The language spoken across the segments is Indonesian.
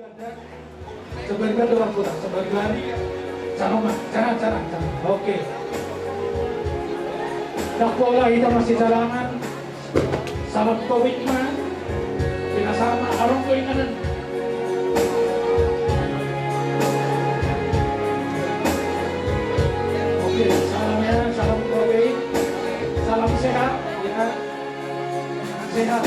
Sebagian doang kurang, sebagian jangan. Oke. Dakwalah kita masih jalangan. Salam Covid mah. Kita sama arung keinginan. Oke, salamnya salam Covid. Salam sehat ya. Sehat.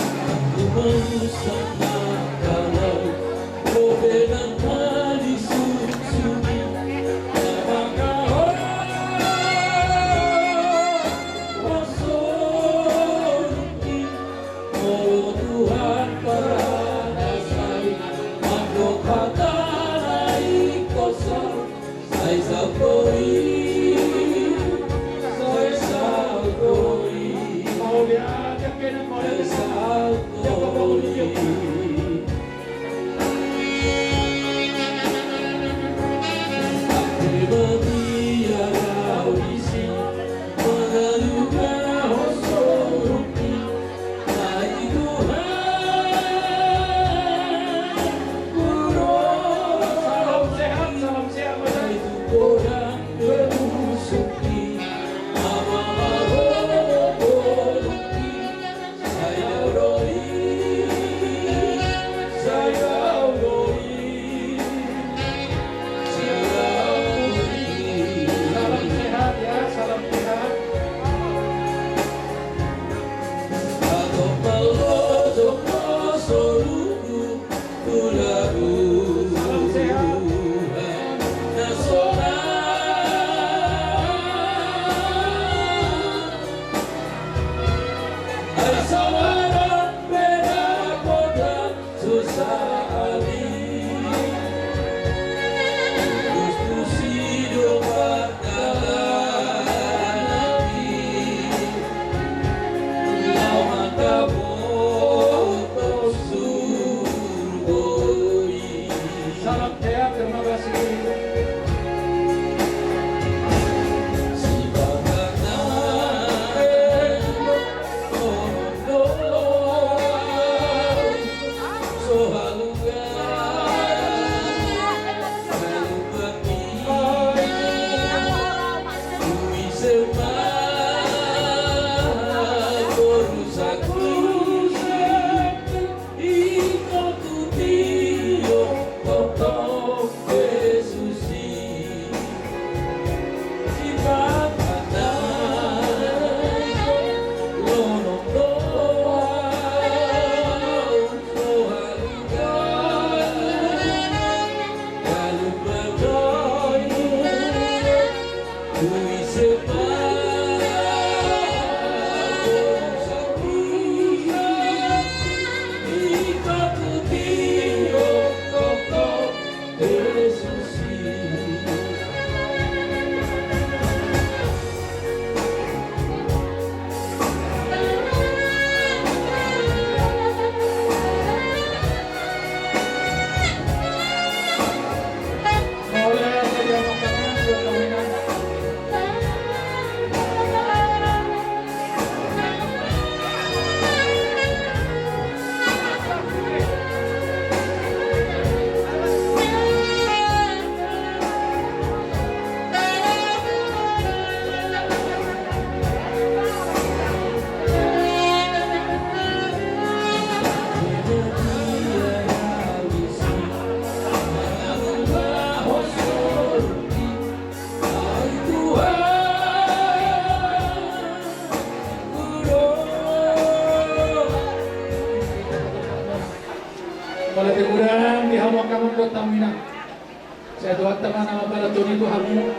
Saya doa teman nama pada Tuhan itu hamu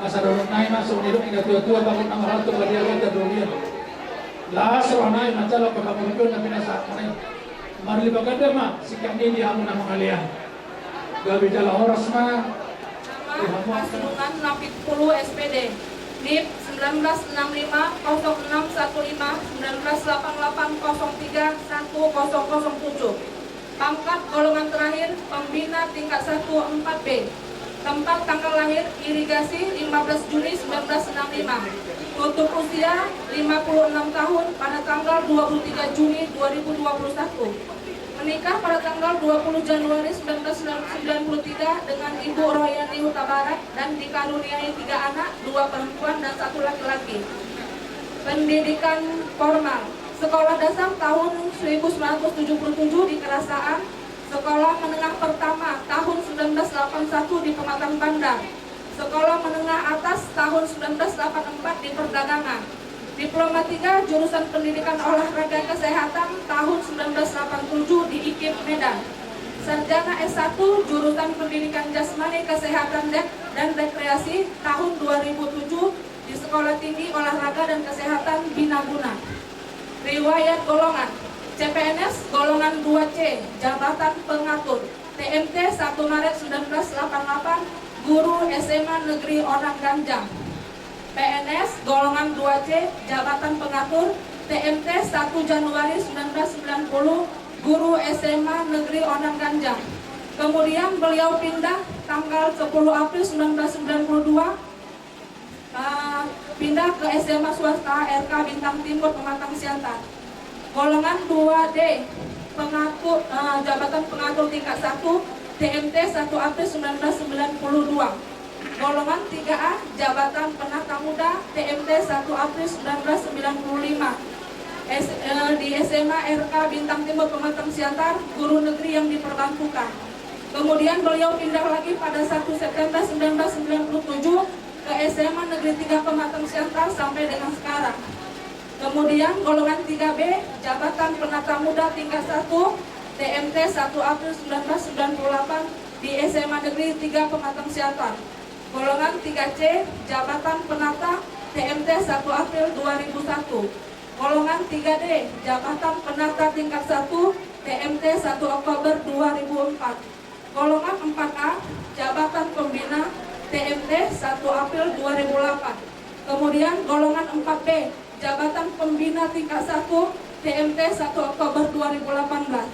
asa dorong naik masuk hidup hingga tua-tua bangun nama ratu badia kita dunia lah seorang naik macalah pekamu pun tapi nasa naik mari bagada mah sikap ini hamu nama kalian gak bicara horas mah Pasunungan 60 SPD NIP 1965061988031007 pangkat golongan terakhir pembina tingkat 1 4B tempat tanggal lahir irigasi 15 Juni 1965 untuk usia 56 tahun pada tanggal 23 Juni 2021 Menikah pada tanggal 20 Januari 1993 dengan Ibu Royani Huta Barat dan dikaruniai 3 anak, 2 perempuan dan 1 laki-laki. Pendidikan formal. Sekolah dasar tahun 1977 di Kerasaan. Sekolah menengah pertama tahun 1981 di Pematang Bandar. Sekolah menengah atas tahun 1984 di Perdagangan. Diploma 3 jurusan pendidikan olahraga kesehatan tahun 1987 di IKIP Medan. Sarjana S1 jurusan pendidikan jasmani kesehatan dan rekreasi tahun 2007 di Sekolah Tinggi Olahraga dan Kesehatan Bina Guna. Riwayat golongan. CPNS golongan 2C, jabatan pengatur. TMT 1 Maret 1988, guru SMA Negeri Onang Ganjang. PNS golongan 2C, jabatan pengatur. TMT 1 Januari 1990, guru SMA Negeri Onang Ganjang. Kemudian beliau pindah tanggal 10 April 1992, pindah ke SMA swasta RK Bintang Timur Pematang Siantar. Golongan 2D, pengatur, jabatan pengatur tingkat 1, TMT 1 April 1992. Golongan 3A, jabatan penata muda, TMT 1 April 1995. Di SMA RK Bintang Timur Pematang Siantar, guru negeri yang diperbantukan. Kemudian beliau pindah lagi pada 1 September 1997 ke SMA Negeri 3 Pematang Siantar sampai dengan sekarang. Kemudian golongan 3B, jabatan penata muda tingkat 1, TMT 1 April 1998 di SMA Negeri 3 Pematang Siantar. Golongan 3C, jabatan penata, TMT 1 April 2001. Golongan 3D, jabatan penata tingkat 1, TMT 1 Oktober 2004. Golongan 4A, jabatan pembina, TMT 1 April 2008. Kemudian golongan 4B, jabatan pembina tingkat 1, TMT 1 Oktober 2018.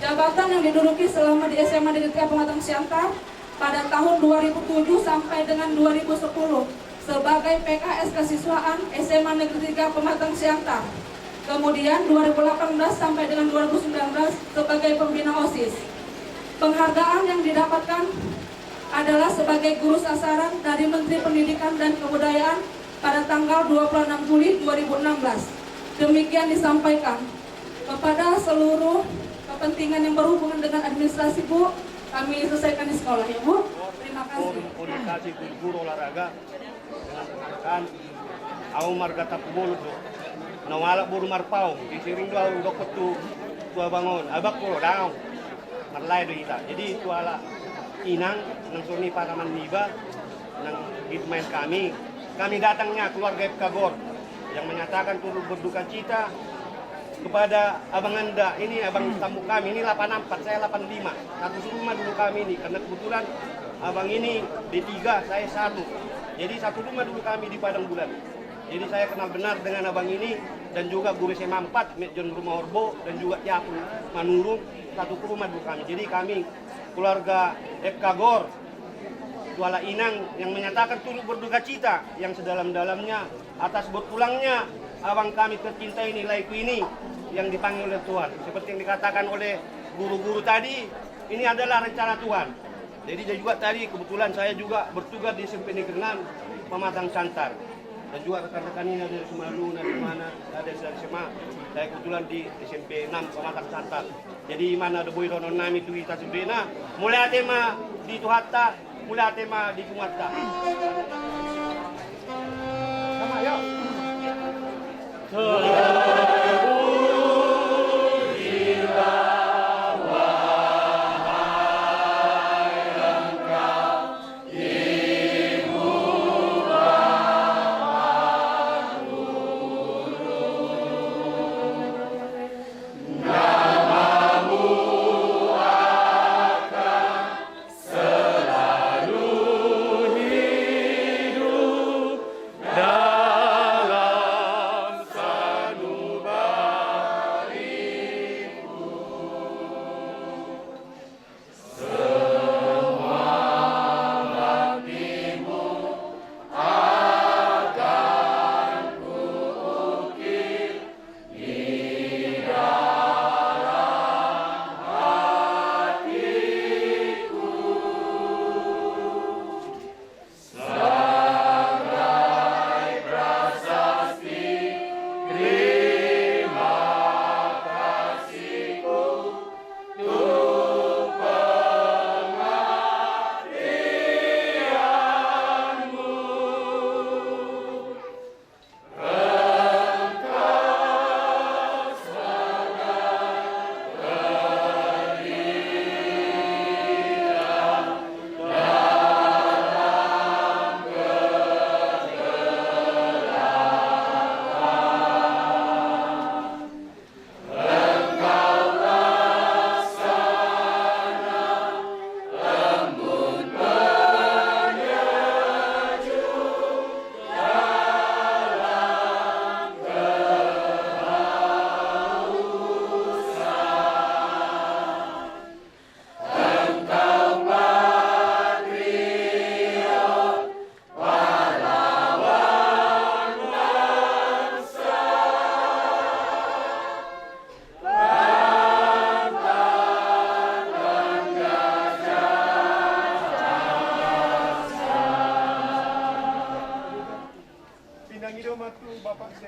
Jabatan yang diduduki selama di SMA Negeri 3 Pematang Siantar pada tahun 2007 sampai dengan 2010 sebagai PKS Kesiswaan SMA Negeri 3 Pematang Siantar. Kemudian 2018 sampai dengan 2019 sebagai pembina OSIS. Penghargaan yang didapatkan adalah sebagai guru sasaran dari Menteri Pendidikan dan Kebudayaan pada tanggal 26 Juli 2016. Demikian disampaikan. Kepada seluruh kepentingan yang berhubungan dengan administrasi, Bu, kami selesaikan di sekolah ya, Bu. Terima kasih. Komunikasi guru olahraga dengan rekan au marga tapumul do. Nawala buru marpau, disiring do au dokot tua bangun. Abak ko daw. Marlay do ita. Jadi tuala inang nang suni para manliba nang gitmain kami datangnya keluarga Epkagor yang menyatakan turut berduka cita kepada Abang Anda. Ini abang tamu kami, ini 84, saya 85. Satu rumah dulu kami ini, karena kebetulan abang ini D3, saya 1. Jadi satu rumah dulu kami di Padang Bulan. Jadi saya kenal benar dengan abang ini dan juga guru SMA 4, John Rumah Orbo dan juga Yapu Manurung, satu rumah dulu kami. Jadi kami keluarga Epkagor Tuala Inang yang menyatakan turut berduka cita yang sedalam-dalamnya atas berpulangnya abang kami tercinta ini, Laiku ini, yang dipanggil oleh Tuhan. Seperti yang dikatakan oleh guru-guru tadi, ini adalah rencana Tuhan. Jadi juga tadi kebetulan saya juga bertugas di SMP Negeri 6 Pematang Siantar. Dan juga rekan-rekan ini ada dari Sumalu, dari mana, ada dari SMA. Saya kebetulan di SMP 6 Pematang Siantar. Jadi mana ada boy ronon nami tu ita sebenarnya mulai tema di Tuhatta, mulai tema di Kumata. Sama yuk. Dalam sanubari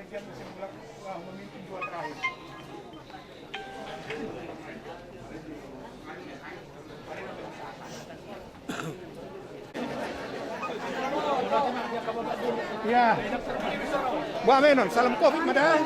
Bagian sebelah memimpin dua terakhir. Ya. Buat menon, salam Covid madai.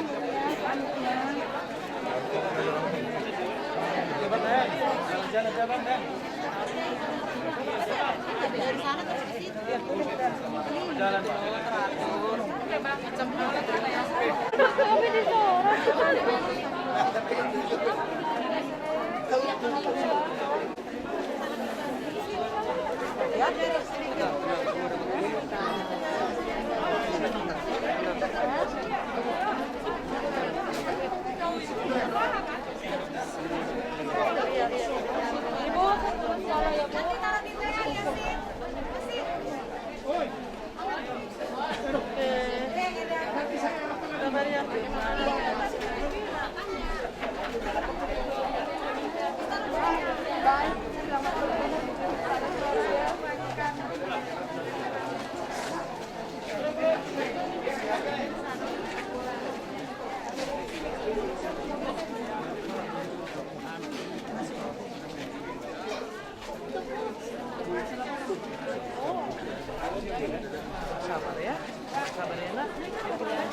Sabar ya nak.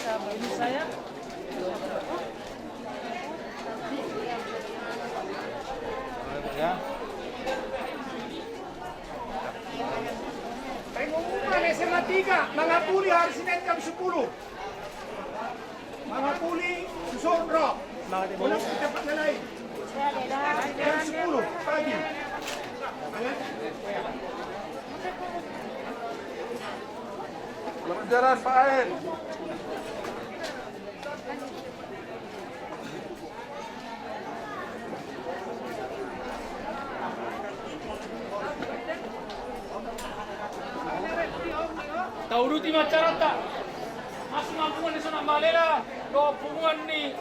Sabar ini saya. Ya. Pengumuman SMA 3, mga puli hari Senin jam 10. Mga puli susun rock. Pulang ke tempat lain. Jam 10 pagi. Selamat jalan Pak Ain. Tauruti macarata. Mas mampungan ni Sunang Malela, do punguan ni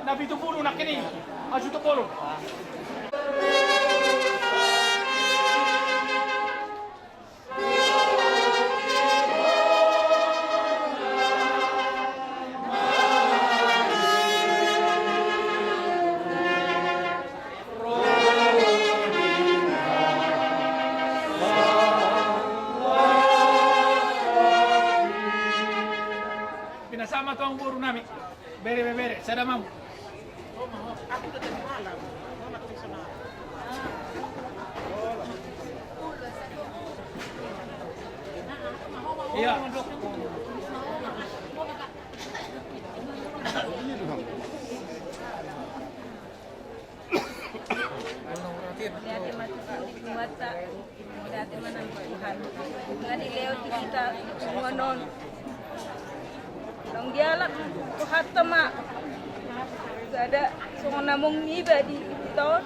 Nabi Tupulu nak ini. Aju Tupulu. Pinasama to ang guru namin. Bere, sada mam. Iya. Mata dati manang Tuhan ngadi leo kita semua non dong dialak Tuhan tama ada semua namung ibadi ton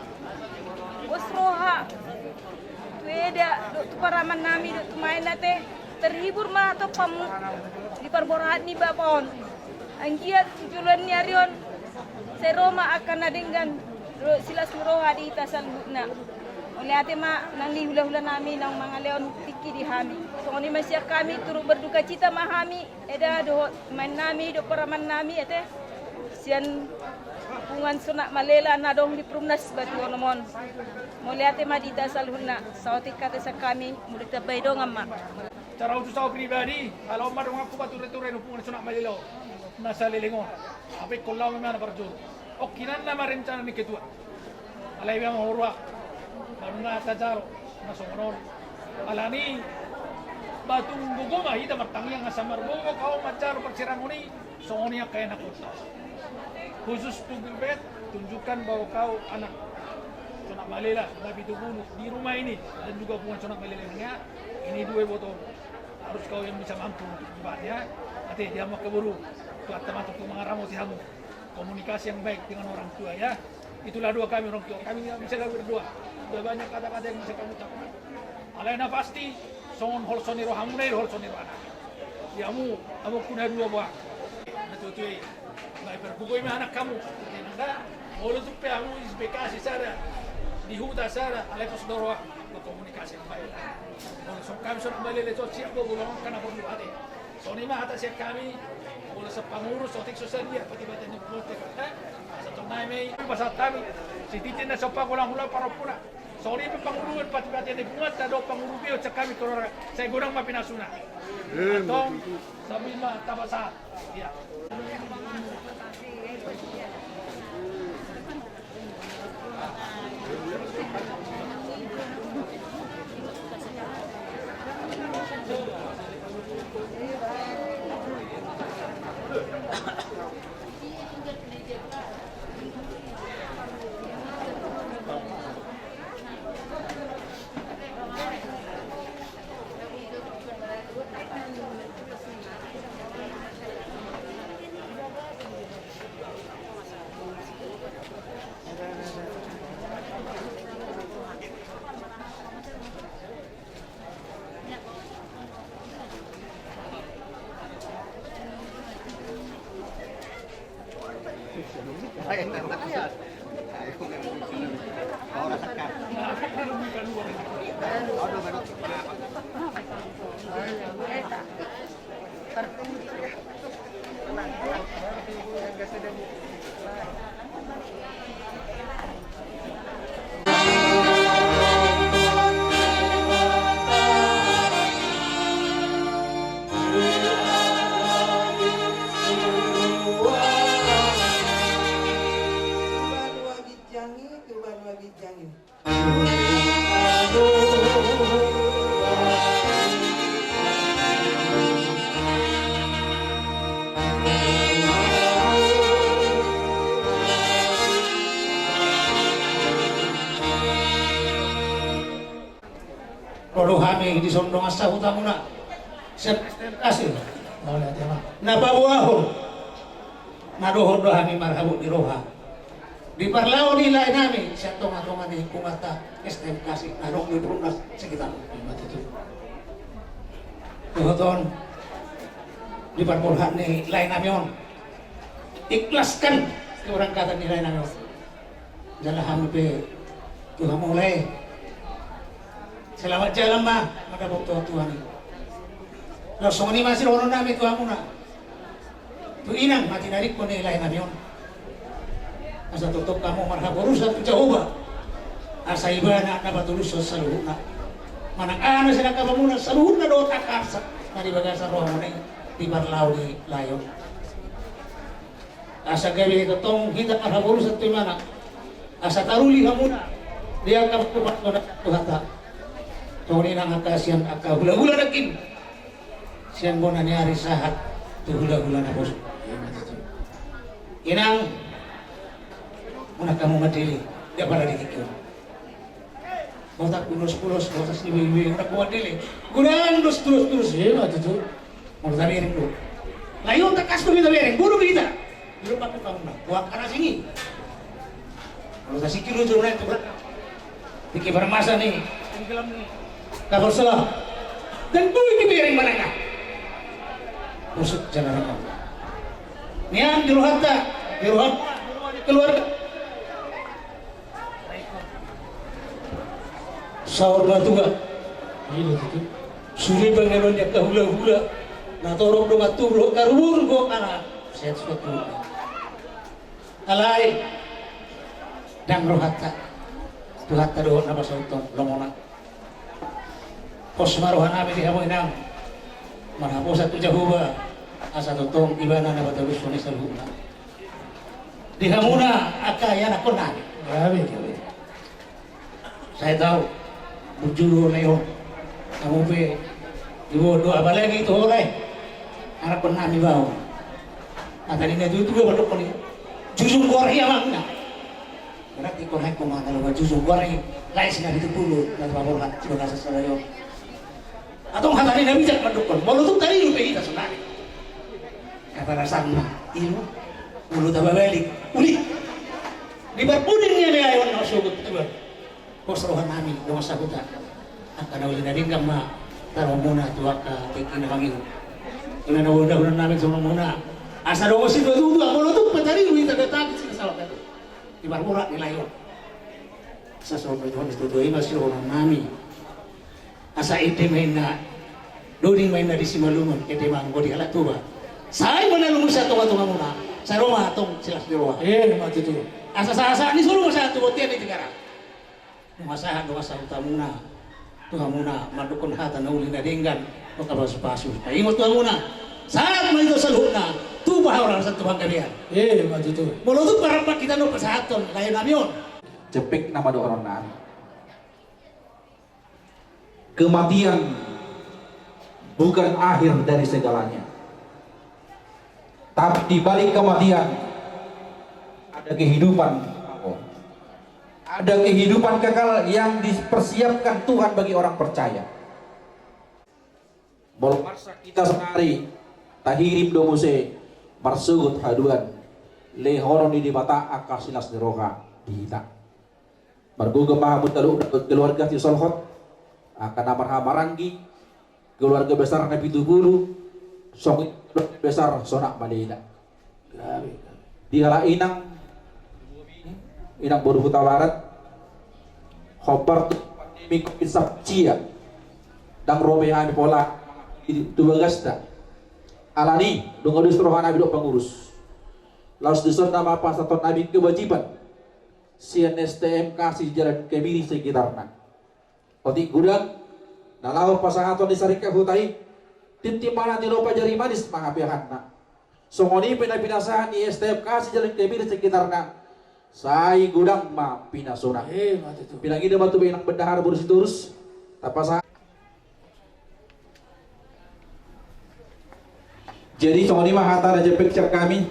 usroha tueda do paraman nami do main nate terhibur mah to pam di perborahan ni bapon anggiat tujuan ni arion seroma akan nadenggan silas roha di itasan bukna oleh ate ma nang hula-hula nami nang mga leon tiki di hami so ni masya kami turut berduka cita mahami eda do main nami do paraman nami ete sian pungan sunak malela na dong di prumnas batu onomon oleh ate ma di itasan huna sauti kata sa kami mulit tabay dong amma Cara utus ako pribadi, kalau madong ako bature-ture no pungan sunak malilo nasa lilingon. Ape kullaw mi mana parjur. O kinan na marencana ni ketua. Alay biang horwa. Marunga tajaro na songon. Alani batung gugoma hita matangyang asamar bogo kau macaro pagsiranguni songonia kaya nakota. Khusus tugilbet tunjukkan bahwa kau anak Sunak Malela Nabi Tubulu di rumah ini dan juga pungan Sunak Malelanya ini dua botol harus kau yang bisa mampu ibaratnya nanti dia mau keburu tuat teman untuk mengarang si hamu komunikasi yang baik dengan orang tua ya itulah doa kami orang tua kami bisa berdua sudah banyak kata-kata yang bisa kami ucapkan alena pasti songon holsoniro hamunai holsoniro anak diamu amu kuna dua buah natutui ngai perpugoi mah anak kamu nanda olo tupe amu isbekasi sada dihuta sada alekos doroa komunikasi yang baik. Kalau kami sudah kembali le siap go bulong kana perlu ade. So ni mah siya kami mula sa pangurus o sosial dia pati ba tayo pumunta ka sa tunay may basa kami si titin na sa pangulang-ulang para pula. So ni pangurus pati ba tayo pumunta do pangurubio sa kami turara sa gurang mapinasuna. Atong sabi ma tabasa. Ya. Rohani di sondong asa utamuna siap kasih Wala tayo. nabawaho nadohon rohani marhabu di roha di parlao nila nami siap tonga-tonga ni kumata STM kasih nadong di perunas sekitar Tuhan di parpolhan ni lain namion ikhlaskan ke orang kata ni lain namion jalan hampe Tuhan mulai selamat jalan mah madabok Tuhan langsung ni masih orang nami Tuhan muna tu inang mati narik ko ni lain namion asa tutup kamu marhaborusa tu Jehovah asa ibana na batulus sa saluhuna manang ano sila kabamuna saluhuna do takarsa na di bagasa roh mo di barlaw ni layon asa gabi katong kita marhaborusa tu mana asa taruli hamuna dia kapupat ko na tuhata tunggu nang akasian aka hula-hula nakin siang bona ni hari sahat tu hula-hula na bos inang muna kamu madili dia pada dikikir botak pulos-pulos botak siwi-wiwi muna kuat dili gunaan terus Iya mah tuh. mau tabirin tu layu tak kas tu tabirin bulu kita belum pakai kamu nak buat kana sini kalau tak sikir lu jurna itu pikir bermasa nih tenggelam nih kapal selam dan tuh ini biarin mana nak usut jalan apa nian di ruhat keluarga sahur batu gak Iya tuh. suri bangeron dia kahula-hula na torok do matubro karubur go kana set suatu alai dan rohatta tuhatta do na basauton lomona kos maruhan ami di hamo inang marhapo sa tu Jehovah asa totong ibana na batalus ni saluna di hamuna akaya na konan Grabe. saya tahu bujuro na yun kamu pe ibu doa balagi itu oleh anak pernah mi bau atani na itu juga badok ni jujung goreng amangna berarti ko hay ko mana lo jujung goreng lain sina itu puluh na paborhat sila sa salayo atong hatani na bijak badok mo lutuk tadi lu pe kita sunani kata rasana ilu mulut balik uli di barpudin niya may ayon na sugot tuwa kosrohan nami do sagutan akan uli na rin ma taro muna tuwa ka tikin na mangin ina na udah namin sama muna asa do si do dua mo lutuk patari uli tagatag sa salak itu di barpura nila yon sa sobrang Tuhan itu do ima siro nami asa ite may na Doding main dari Simalungun ke Temanggo di alat tua. Saya menalung sa tunga-tunga muna. Sa rumah atong silas di rumah. Mati tu. Asa-asa ni suruh sa tubotian di tigara. Masahan doa sa utamuna. Tuhan muna madukon hata na uli na dinggan. Makabasu-basu. Ingot Tuhan muna. Saat mo ito sa luhut na. Tuba orang sa Tuhan kalian. Mati tu. Mulutut para kita no pasahaton. Lain namin yun. Cepek nama doa orang naan. Kematian bukan akhir dari segalanya. Tapi di balik kematian ada kehidupan. Ada kehidupan kekal yang dipersiapkan Tuhan bagi orang percaya. Bol marsa kita sehari tahirim domuse marsugut haduan lehoron di bata akasilas neroka dihita. Margo mahamud talu keluarga ti solhot akan marhamaranggi keluarga besar Nabi Tugulu song besar sonak Malina. Dihala inang boru hutawarat khobar pandemi covid sabcia dang robe ami pola tubagasta alani dungo distrohan abi do pengurus laos dison nama apa satu nabi kewajiban CNSTM kasih jalan kemiri sekitarna otik gudang nalaw pasangaton di sarika hutai tintimana tilopa jari manis mangapiahanna songoni pinapinasahan di STM kasih jalan kemiri sekitarna sai gudang ma pinasona. Mati tu. Pinang ida batu benang bendahara burus turus. Tapasa. Jadi cuma ni mah hata raja picture kami.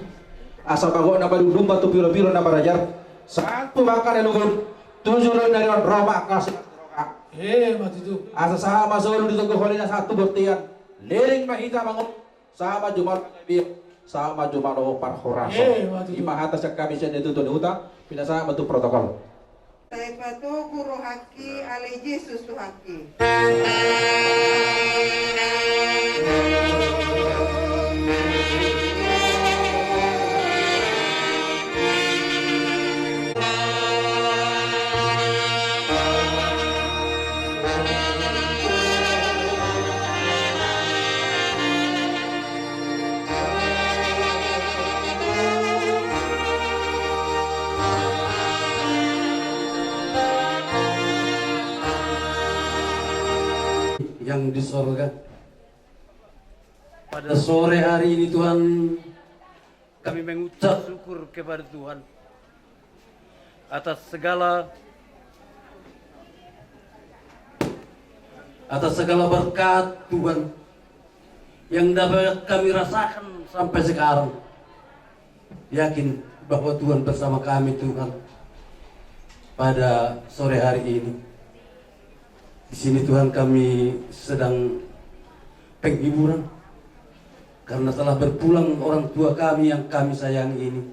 Asal bago na badudum batu piro-piro na barajar. Saat pembakar elungul tujuh dari Roma kasih. Mati tu. Asa sama solo di tengah holina satu bertian. Lering mahita bangun sama Jumat sama Jumano Parhoraso. Lima atas yang kami sedang itu huta, pinasa bentuk protokol. Saya patu guru haki ale Yesus tu haki. Yang di sorga. Pada sore hari ini Tuhan, kami mengucap syukur kepada Tuhan atas segala berkat Tuhan yang dapat kami rasakan sampai sekarang. Yakin bahwa Tuhan bersama kami Tuhan pada sore hari ini. Di sini Tuhan kami sedang penghiburan karena telah berpulang orang tua kami yang kami sayangi ini.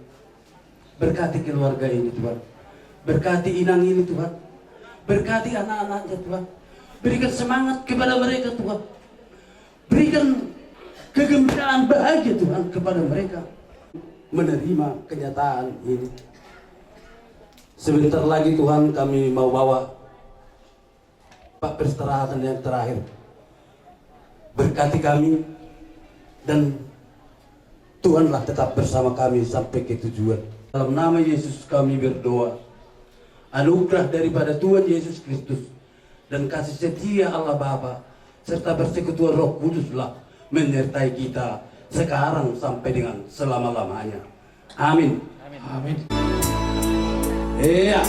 Berkati keluarga ini Tuhan, berkati inang ini Tuhan, berkati anak-anaknya Tuhan. Berikan semangat kepada mereka Tuhan, berikan kegembiraan bahagia Tuhan kepada mereka menerima kenyataan ini. Sebentar lagi Tuhan kami mau bawa Pak peristirahatan yang terakhir. Berkati kami dan Tuhanlah tetap bersama kami sampai ke tujuan. Dalam nama Yesus kami berdoa. Anugerah daripada Tuhan Yesus Kristus dan kasih setia Allah Bapa serta bersekutu Roh Kuduslah menyertai kita sekarang sampai dengan selama-lamanya. Amin. Amin. Iya.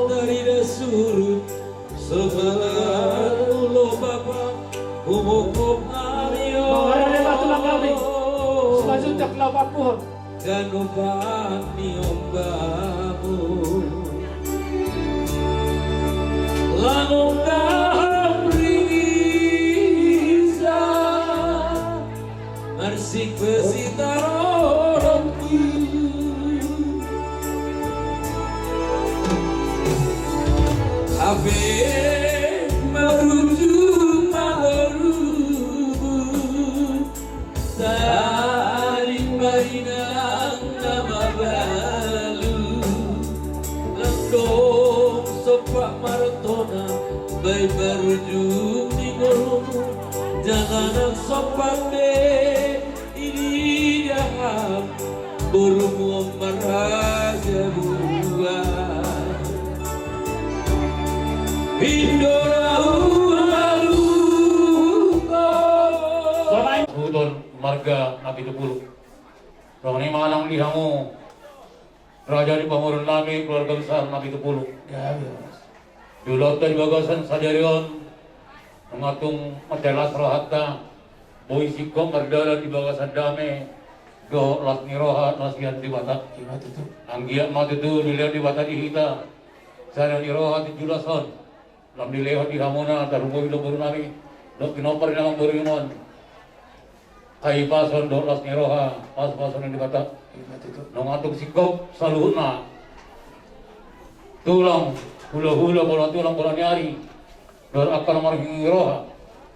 Dari dasur sebelah ulo Bapa umukum amio. Mengarah batu langgawi. Semaju tak lawan pohon. Ganuban niombamu. Lanungkah risa marsik pesitaronku. Ave merujuk malu taring barinang nama baik. Bagai berujung di guru jangan sopan deh ini dah burung meraja buah Indora lalu Hudon marga Nabi Tupulu Rani manang lihangu Raja di pamurun nami keluarga besar Nabi Tupulu Dulot dari bagasan sadarion mengatung matelas rohatta boy sikom berdala di bagasan dame do lasni roha nasihan di bata anggiat mati tu dilihat di bata dihita saya di roha di julason lam dilewat di hamona tarubo di lembur nami do kinopar nama berimon kai pason do lasni roha pas pason di bata mengatung sikom saluhna tulang hula-hula bola tulang bola nyari dor akal marhingi roha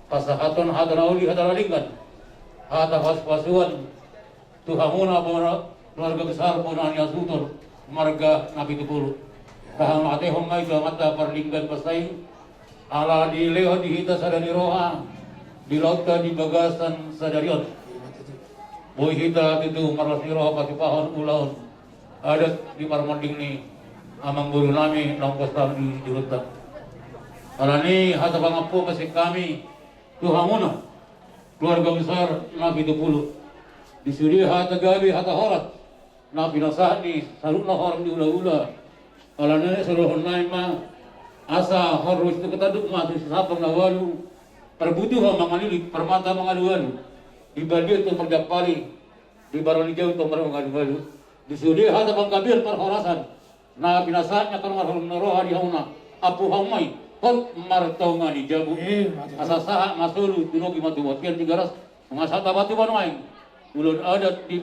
pasahaton hatan auli hatan alingkan hata pas-pasuan tuhamuna keluarga besar ponani asutur marga Nabi Tupulu kahang ate homai mata perlinggan pasai ala di leho dihita sadari roha di lauta di bagasan sadarion boy hita itu marasi roha pati pahon ulaun adat di parmanding ni amang guru nami nongkos di jurutan. Alani hata pangapu masih kami tuhamuna keluarga besar Nabi Tupulu. Disudi hata gabi hata horat Nabi nasahni salutna orang di ula-ula. Alani seluruh naima asa horus itu ketaduk mati sapang nawalu perbutuh mangalilik permata mangalualu di badir tu perjapali di baroni jauh tu mangalualu. Disudi hata pangkabir perhorasan na binasanya kan marhum roha di hauna apu hamai hot martaunga di jabu asasaha masulu tunogi matu wakian tigaras mengasata batu banoi ulun adat di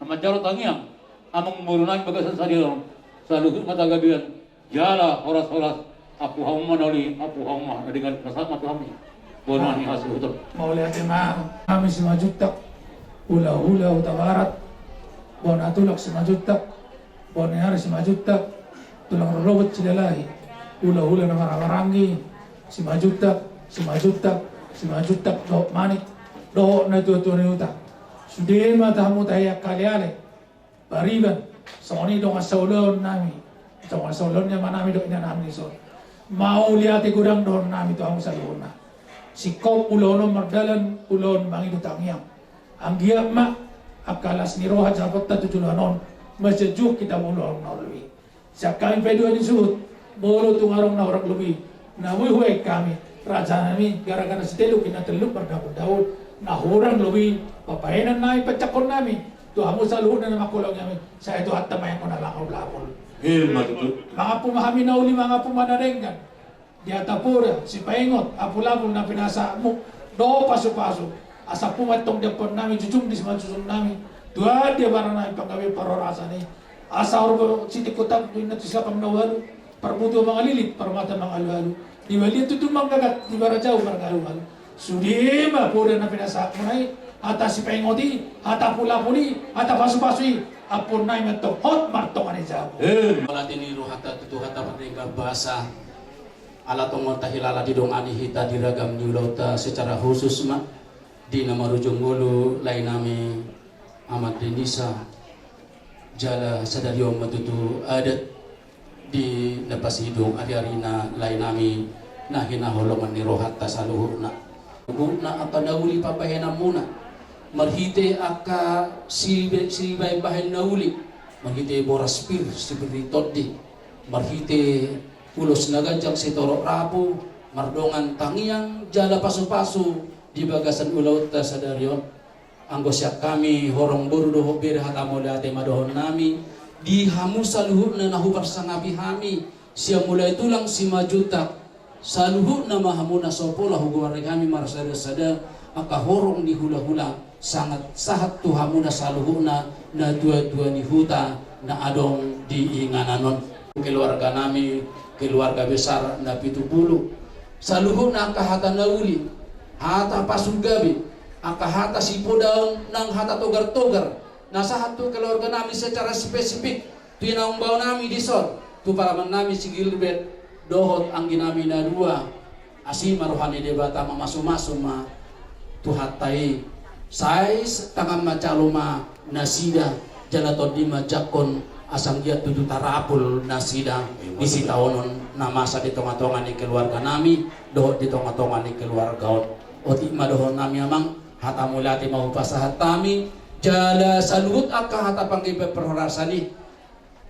majarot tangiang amang murunai bagasan sadiron saluhut mata gabian jala horas-horas apu hamma noli apu hamma dengan kasat matu hammi bonani hasil hutur mau lihat emang kami simajutak hula-hula utabarat bonatulak simajutak Bonehar si majutak tulang robot cidalahi hula-hula nama ramarangi si majutak do manik do na tu uta sudema tamu tayak kaliale bariban soni dong asaulon nami dong asaulonnya manami do ina nami so mau lihat gudang don nami tu amu saluna si kop ulono mardalan ulon mangi do tangiang anggiam mak akalas ni roha japot tatujunanon masjid kita mulu orang lebih. Sekarang video ini suut, mulu tu orang lebih. Namun huai kami, raja kami gara-gara setelu kita teluk berdahun-dahun. Nah orang lebih, papainan nami pecakon nami. Tu hamu saluh na makulong kami. Saya tu hatta mayang kona lang ulapol. Mga pumahami na uli mga pumanarenggan. Di atapura, si paingot, apulapol na pinasa mo. Do paso-paso. Asa pumatong depan nami, jujung di semacam nami. Dua dia barang naik panggawe parorasa ni asa orang sini kota punya tu siapa menawaru perbutuh mangalilit permata mangalu-alu di balik itu tu manggagat di barang jauh mangalu-alu sudima pura na pinasa munai atas si pengoti atas pula-puli atas pasu-pasui apun naik mentok hot martong ane jauh malatini ruhata tutu hata perninggal bahasa ala tongon tahilala di dong ani hita diragam nyulauta secara khusus mak di nama rujung ngulu lain nami Ahmad Denisa jala sadariyo matutu adat di lepas hidung ari-arina lain nami nahina holoman ni rohat tasaluhuna guna aka nauli papahena muna marhite aka silibay bahen nauli marhite boraspir seperti toddi marhite ulos nagajang setoro rapu mardongan tangiang jala pasu-pasu di bagasan ulaut tasadariyon anggo siap kami horong buru doho bir hatamo date madohon nami di hamu saluhut na nahubar sangabi hami siap mulai tulang si majutak saluhut na mahamu na sopola huguare kami marasada sada maka horong di hula-hula sangat sahat tu hamu na saluhut na dua-dua ni huta na adong di ingananon keluarga nami keluarga besar Nabi Tupulu saluhut na kahata nauli hata pasugabi aka hata sipo daun nang hata togar-togar nasa hatu keluarga nami secara spesifik tinaung bau nami disor tu paraman nami sigilbet dohot anggi nami na dua asima rohani debata mamasum-masum ma tuhatai sais tangan macaluma nasida jalatodima jakon asang dia tujuh tarapul nasida isi tahunon namasa di tonga-tonga ni keluarga nami doh di tonga-tonga ni keluarga oti madoh nami amang hata mulati mau pasahat kami jala salut akka hata panggibe perhorasani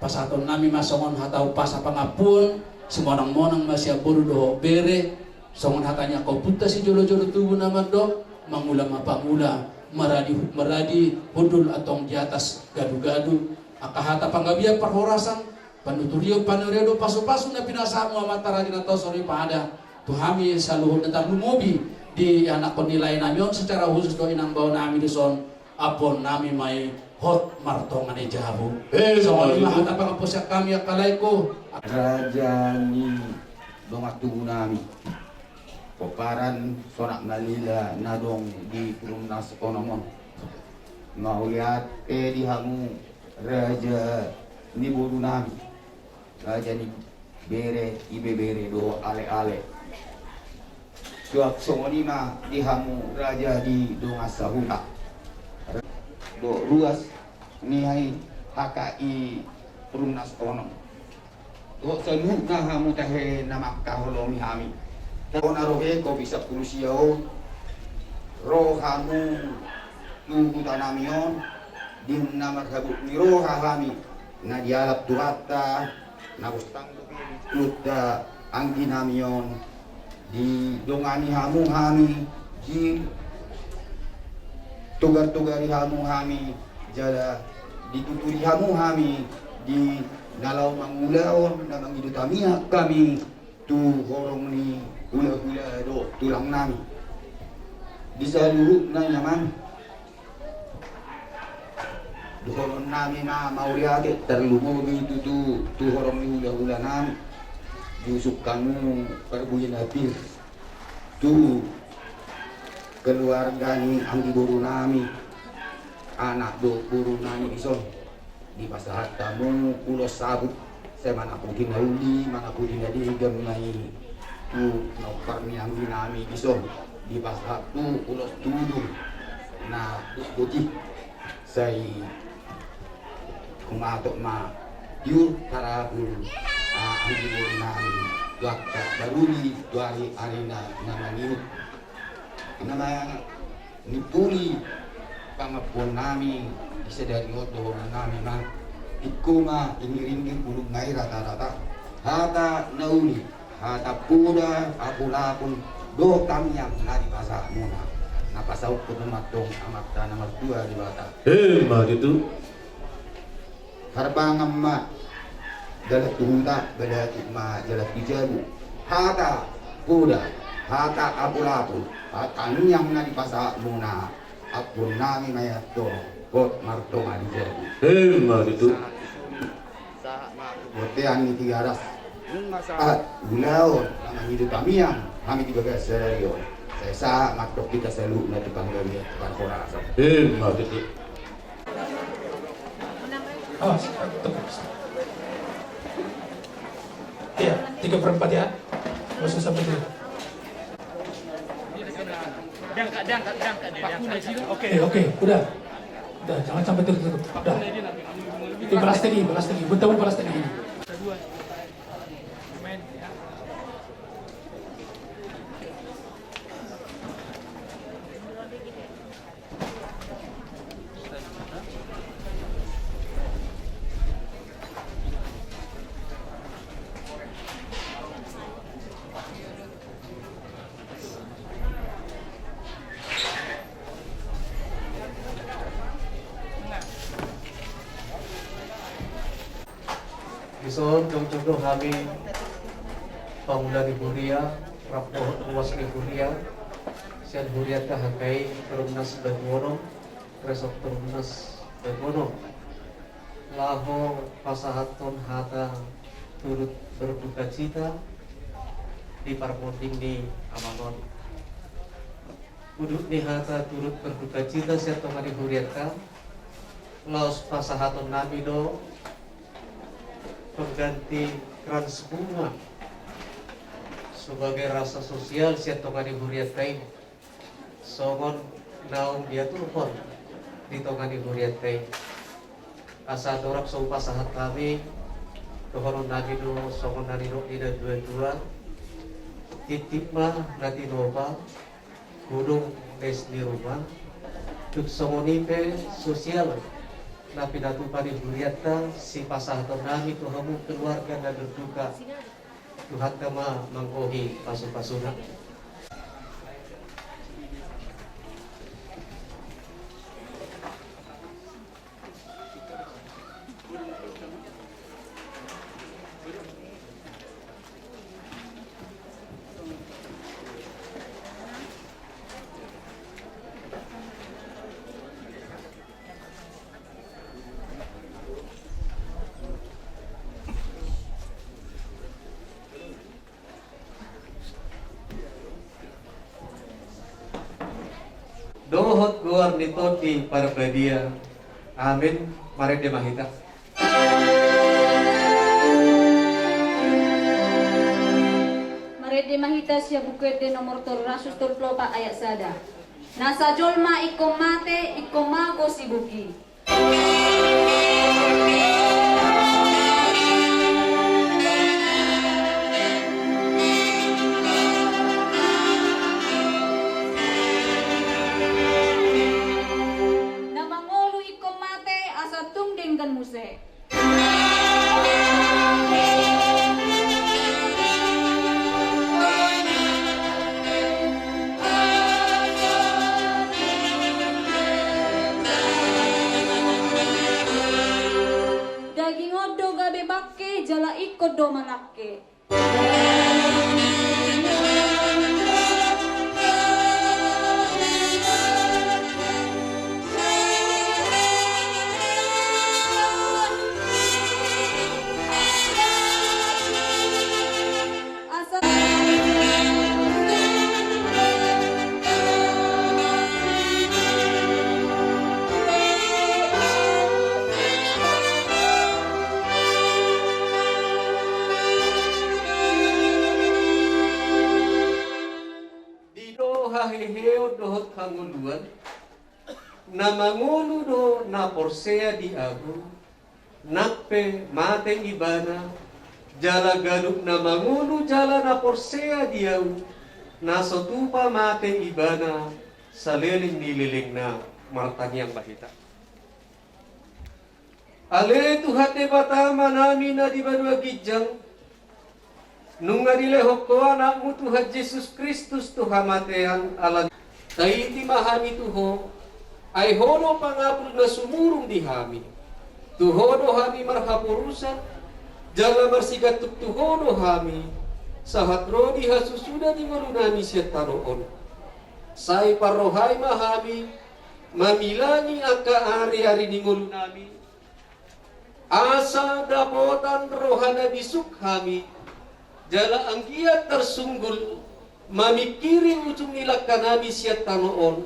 pasaton nami masongon hata upasa pangapun semonang-monang masya boru doh bere songon hatanya kau puta si jolo-jolo tubuh nama do mangula mapamula meradi hudul atau di atas gadu-gadu akahata panggabia perhorasan panuturio panuredo pasu-pasu na pinasamu amatara dina tosori pada tuhami saluhun detar lumobi di anak penilai namion secara khusus do inang bau nami dison apon nami mai hot martongan jabu soal lima hata pangaposyak kami akalaiko raja ni dongat tubuh nami Koparan sonak nalila nadong di Perumnas Konomon mau lihat di hamu raja ni boru nami raja ni bere ibe bere do ale suak songoni ma di hamu raja di dongasahuna do ruas ni hai HKI Perumnas Konom do selu na hamu tahe nama kaholomi hami Narohe ko bisa kurusiyaw rohamu nugutanamion din namarhabut ni rohahami na dialap turata na gustang luta ang ginamion di dongani hamu hami di tugar-tugari hamu hami jala dituturi hamu hami di nalaw mangulaon na mangidutamiak kami tu horong ni hula-hula do tulang nami bisa lurut na naman duhoron nami na mauriate terlumo gitu tu horong ni hula-hula nami diusuk kamu perbuyan habis tu keluarga ni anggi buru nami anak do buru nami bison di pasahat kamu ulos sabut saya mana puding hauli mana pudingadi gamai tu nopar yang dinami iso di pasar tu ulos tuduh na putih saya kumatok ma diur karabul angin nami waktu daruli dari arena nama niut nama nipuli pangapun nami disedari oto nami ma ikuma iniringin pulung ngai rata-rata hata nauli hata puda apulapun do kami yang nari pasar muna na pasau kutumatong amakta nomor 2 di bata mah gitu harbangam ma dalat tunta dalat ma dalat pijabu hata puda hata apulapun kami yang nari pasar muna apun nami mayato kot martong adijabu mah gitu botean ni tiga ras gulaon nama hidup kami yang kami tiga belas serius saya sah maktok kita selalu na tukang gawi tukang korasa mah gitu awas iya 3/4 ya nggak usah sampai dulu oke udah jangan sampai tutup udah itu balas lagi bentar balas lagi Ison contoh kami Pamula di Huria, Rapo Ruas di Huria, Sian Huria Tahakai, Perumnas Bermono, Resok Perumnas Bermono, Laho Pasahaton Hata turut berduka cita di Parponding di Amangon. Uduk di Hata turut berduka cita Sian Tomari Huria Laos Pasahaton Nabido pengganti keran bunga sebagai rasa sosial siat tongani huriat kain songon naung dia turpon di tongani huriat kain asa dorak saupa sahat kami tohonon nagi do songon nani no ida dua titip mah nati nova gunung es di rumah tuk songonipe sosial na pinatupa di huriata si pasahaton nami tuhamu keluarga na berduka Tuhan kama mangkohi pasu-pasuna. Dohot guar nitoti para badia. Amin. Mari demahita. Mari demahita siya bukit di nomor rasus tulplopa ayat sada. Nasa jolma ikom mate ikom mago sibuki. Dan musik. Daging odo gabe bakke jala ikut do manakke. Heheo dohot kanguluan na mangulu do na porsea di agu nakpe mate ibana jala galuk na mangulu jala na porsea di agu na sotupa mate ibana saliling nililing na martanyang bahita ale tuhate batama nami na di banua gijang nunga dile hokko anakmu Tuhan Yesus Kristus Tuhan matean alam taiti mahami tuho ay hono pangapul na sumurong di hami tuhono hami marhapurusan jala marsigat tuhono hami sahatro di hasusuda di marunami siya taroon say parohay mahami mamilangi aka ari-ari di ngulunami asa dapotan rohana bisuk hami jala anggiat tersunggul mamikiri ujung ilak kanami siat tanoon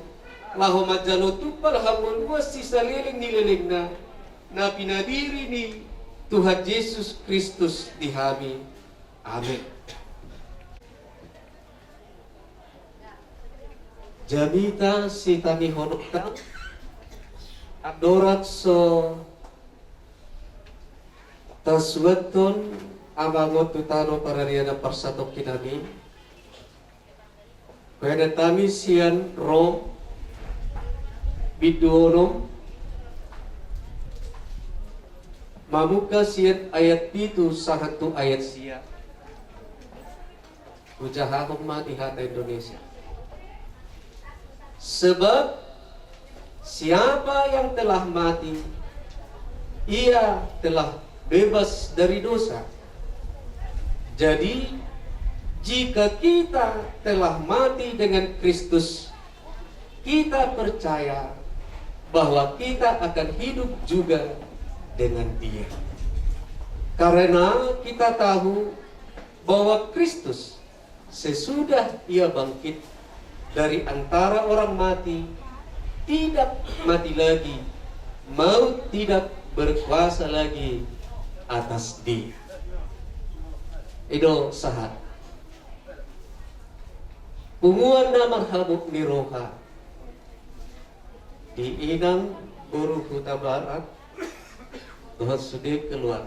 laho majalo tupal hamon was si saliling nililing na pinadiri ni Tuhan Yesus Kristus di hami. Amin. Jamita si tani honokta adorat so tasweton amangot tutano parariana parsatok kinami kaya tami sian ro biduono mamuka sian ayat itu sahatu ayat sia ujahakong mati hata Indonesia sebab siapa yang telah mati ia telah bebas dari dosa. Jadi jika kita telah mati dengan Kristus, kita percaya bahwa kita akan hidup juga dengan Dia. Karena kita tahu bahwa Kristus sesudah Ia bangkit dari antara orang mati, tidak mati lagi, maut tidak berkuasa lagi atas Dia. Ido sahat Punguan na marhabuk ni roha di inang Guru Huta Barat Tuhan sudah keluar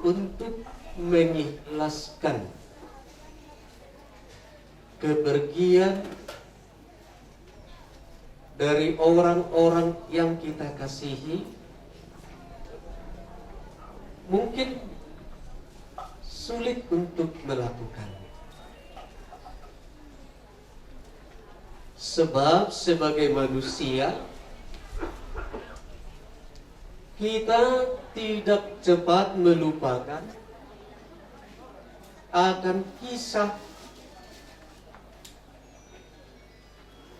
untuk mengikhlaskan kepergian dari orang-orang yang kita kasihi. Mungkin sulit untuk melakukan, sebab sebagai manusia kita tidak cepat melupakan akan kisah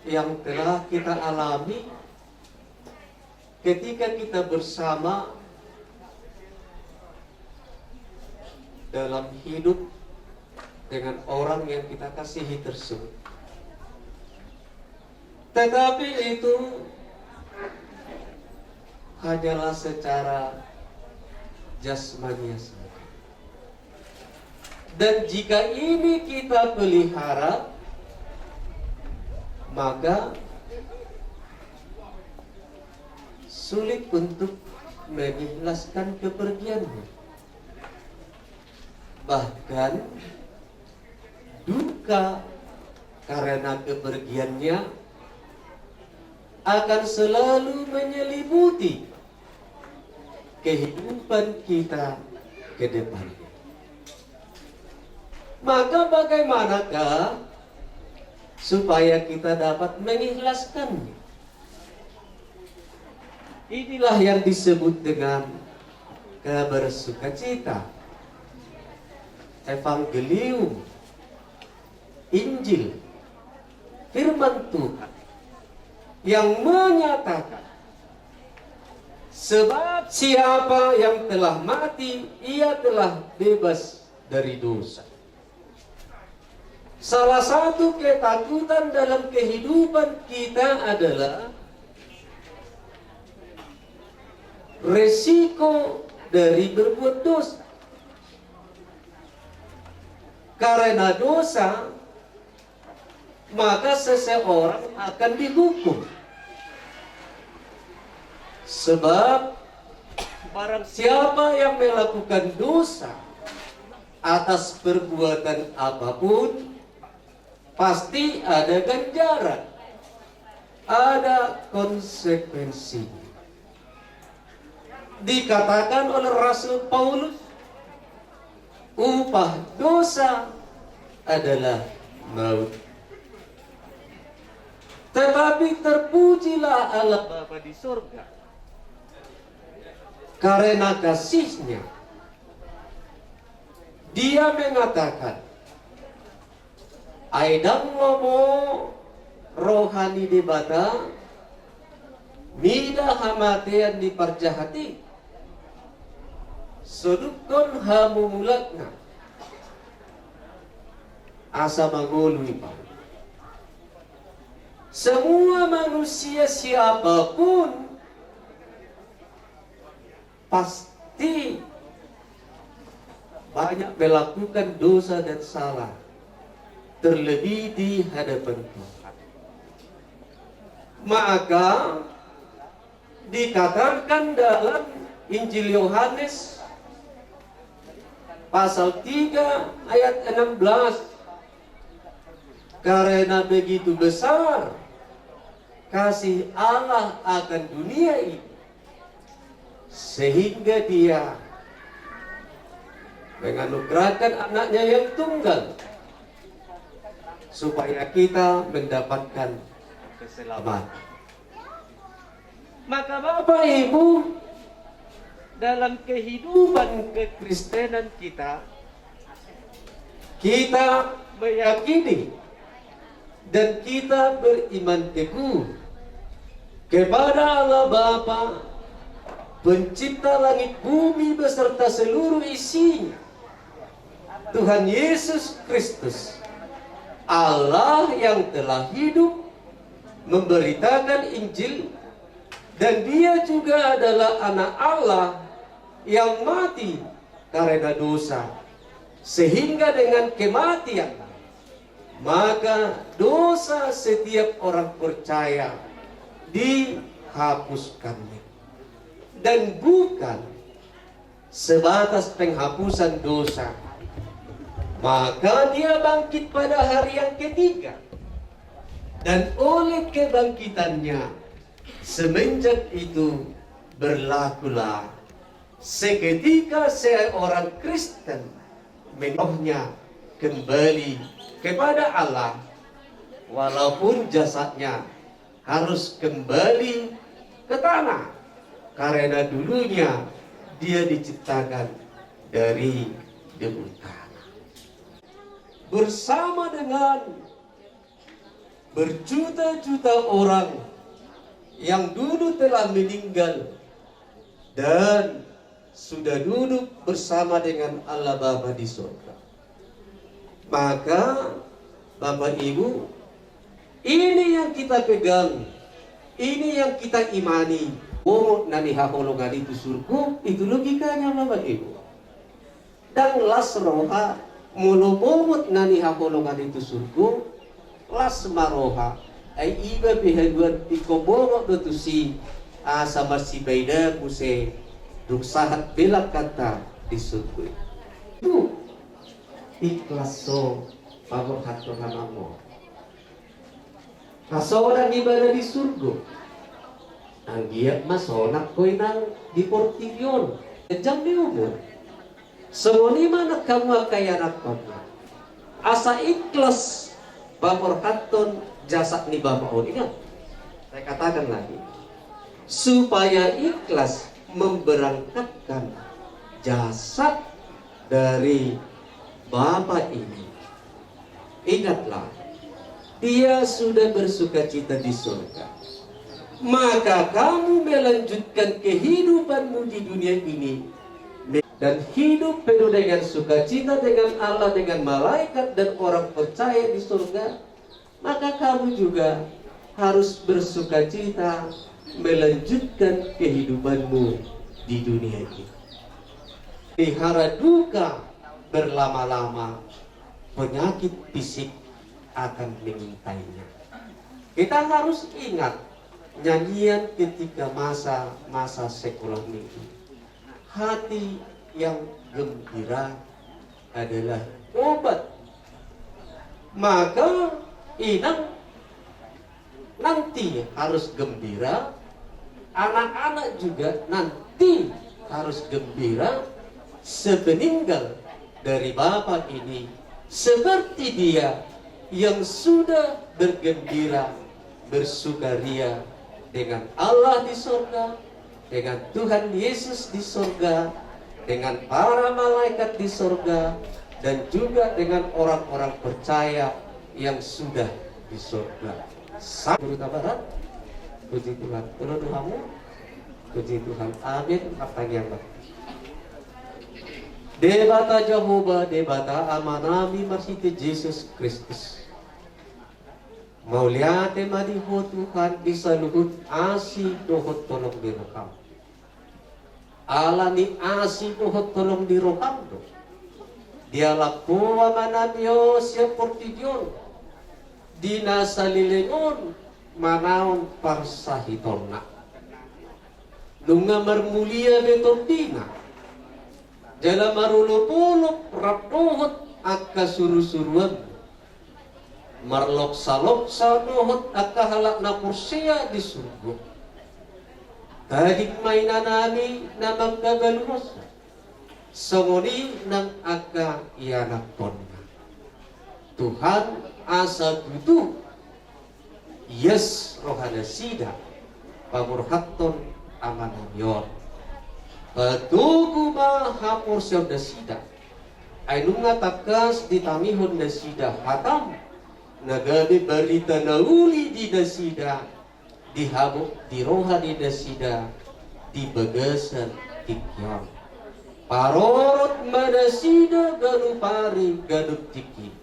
yang telah kita alami ketika kita bersama dalam hidup dengan orang yang kita kasihi tersebut. Tetapi itu hanyalah secara jasmani saja. Dan jika ini kita pelihara, maka sulit untuk mengikhlaskan kepergiannya. Bahkan duka karena kepergiannya akan selalu menyelimuti kehidupan kita ke depan. Maka bagaimanakah supaya kita dapat mengikhlaskannya? Inilah yang disebut dengan kabar sukacita, evangelium, Injil, firman Tuhan yang menyatakan sebab siapa yang telah mati, ia telah bebas dari dosa. Salah satu ketakutan dalam kehidupan kita adalah resiko dari berbuat dosa. Karena dosa, maka seseorang akan dihukum. Sebab barang siapa yang melakukan dosa atas perbuatan apapun, pasti ada ganjaran, ada konsekuensi. Dikatakan oleh Rasul Paulus, upah dosa adalah maut. Tetapi terpujilah Allah Bapa di surga karena kasih-Nya. Dia mengatakan, aidang ngomo rohani debata mida hamatean di parjahati sodukon hamumulatna asa magului pa. Semua manusia siapapun pasti banyak melakukan dosa dan salah, terlebih di hadapan Tuhan. Maka dikatakan dalam Injil Yohanes pasal 3 ayat 16, karena begitu besar kasih Allah akan dunia ini, sehingga Dia menganugerahkan anaknya yang tunggal supaya kita mendapatkan keselamatan. Maka Bapak Ibu, dalam kehidupan kekristenan kita meyakini dan kita beriman teguh kepada Allah Bapa, pencipta langit bumi beserta seluruh isinya, Tuhan Yesus Kristus, Allah yang telah hidup memberitakan Injil, dan Dia juga adalah anak Allah yang mati karena dosa, sehingga dengan kematian maka dosa setiap orang percaya dihapuskan, dan bukan sebatas penghapusan dosa, maka dia bangkit pada hari yang ketiga, dan oleh kebangkitannya semenjak itu berlakulah seketika seorang Kristen menolongnya kembali kepada Allah, walaupun jasadnya harus kembali ke tanah, karena dulunya dia diciptakan dari debu tanah. Bersama dengan berjuta-juta orang yang dulu telah meninggal dan sudah duduk bersama dengan Allah Bapa di surga, maka Bapak Ibu, ini yang kita pegang, ini yang kita imani. Oh, nani haholongan itu surga, itu logikanya Bapak Ibu. Dan las roha mulubomot nani haholongan itu surga, las maroha ay iba pihaguan ikobomot do si sama si baida puse duksahat belak kata di surga. Itu ikhlas so pamor hatto hanamo. Kasoran ibadah di surga. Ang giyak masonak ko'y nang di portilyon. Jam di umur. Semoni mana kamu kaya nakpagna. Asa ikhlas pamor hatton jasa ni Bapak. Ingat, saya katakan lagi. Supaya ikhlas memberangkatkan jasad dari Bapak ini. Ingatlah, dia sudah bersukacita di surga. Maka kamu melanjutkan kehidupanmu di dunia ini dan hidup penuh dengan sukacita dengan Allah, dengan malaikat dan orang percaya di surga. Maka kamu juga harus bersukacita melanjutkan kehidupanmu di dunia ini. Pelihara duka berlama-lama, penyakit fisik akan mengintainya. Kita harus ingat nyanyian ketika masa sekolah minggu. Hati yang gembira adalah obat. Maka inang nanti harus gembira, anak-anak juga nanti harus gembira sepeninggal dari Bapak ini, seperti dia yang sudah bergembira, bersukaria dengan Allah di surga, dengan Tuhan Yesus di surga, dengan para malaikat di surga, dan juga dengan orang-orang percaya yang sudah di surga. Sampai Barat, puji Tuhan. Tolong doamu, puji Tuhan. Amin. Pertanyaan. Debata Jehovah, debata amanami masih Yesus Kristus. Mauliate madiho Tuhan bisa luhut asih dohot tolong dirokam. Allah ni asih dohot tolong dirokam do. Dialah puwa manamyo siya portidyon. Dina salilengon manaon parsahitona. Nunga marmulia betordina. Jala marulupuluk rapdohot akka suru-suruan. Marloksa-loksa dohot akka halak na kursiya di surga. Tadik may nanami na magkagaluhos. Sangoni ng akka iyanakton. Tuhan asa butuh. Yes rohana sida. Pamurhaton amanamyon. Patugu mahapur siya na sida. Ay nung natakas ditamihon na sida hatam. Nagabi balita na uli di nasida, dihabok di roha di nasida, di bagasan tikyang. Parorot manasida ganu pari ganu tiki.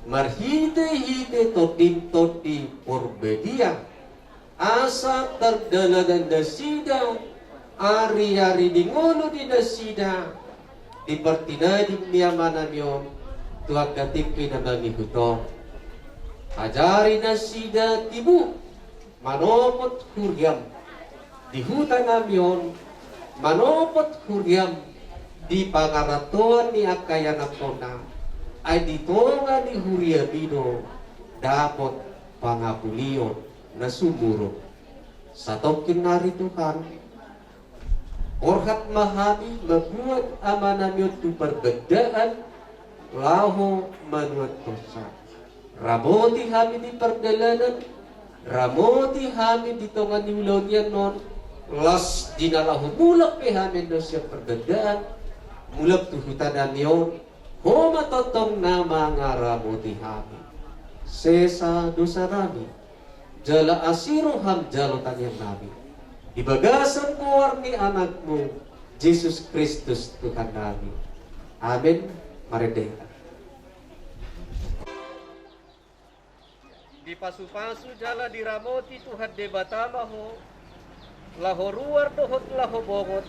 Marhite-hite todim-todi porbedia. Asa terdalagan nasida, ari-ari di ngono di nasida. di pertina di miyamana miyo tuak datik pinamami huto ajari nasida tibu manopot huriam di hutan namion manopot huriam di pangaratuan ni akayana kona ay ditonga ni huriabino dapat pangapulion na sumuro sa tokin narito kan orhat mahami mabuat amanamyo tu perbedaan laho manuat dosa ramoti hami di perdalanan ramoti hami di tongan ni ulogyan non las dinalahu mulak pe hami dosa perbedaan mulak tu hutanan yon homa totong nama ngaramoti hami sesa dosa rami jala asiru ham jalotan yang nabi di bagasan kuarni anakmu Yesus Kristus Tuhan kami. Amin. Merdeka. Di pasu-pasu jala diramoti Tuhan debatamaho laho ruar dohot laho bongot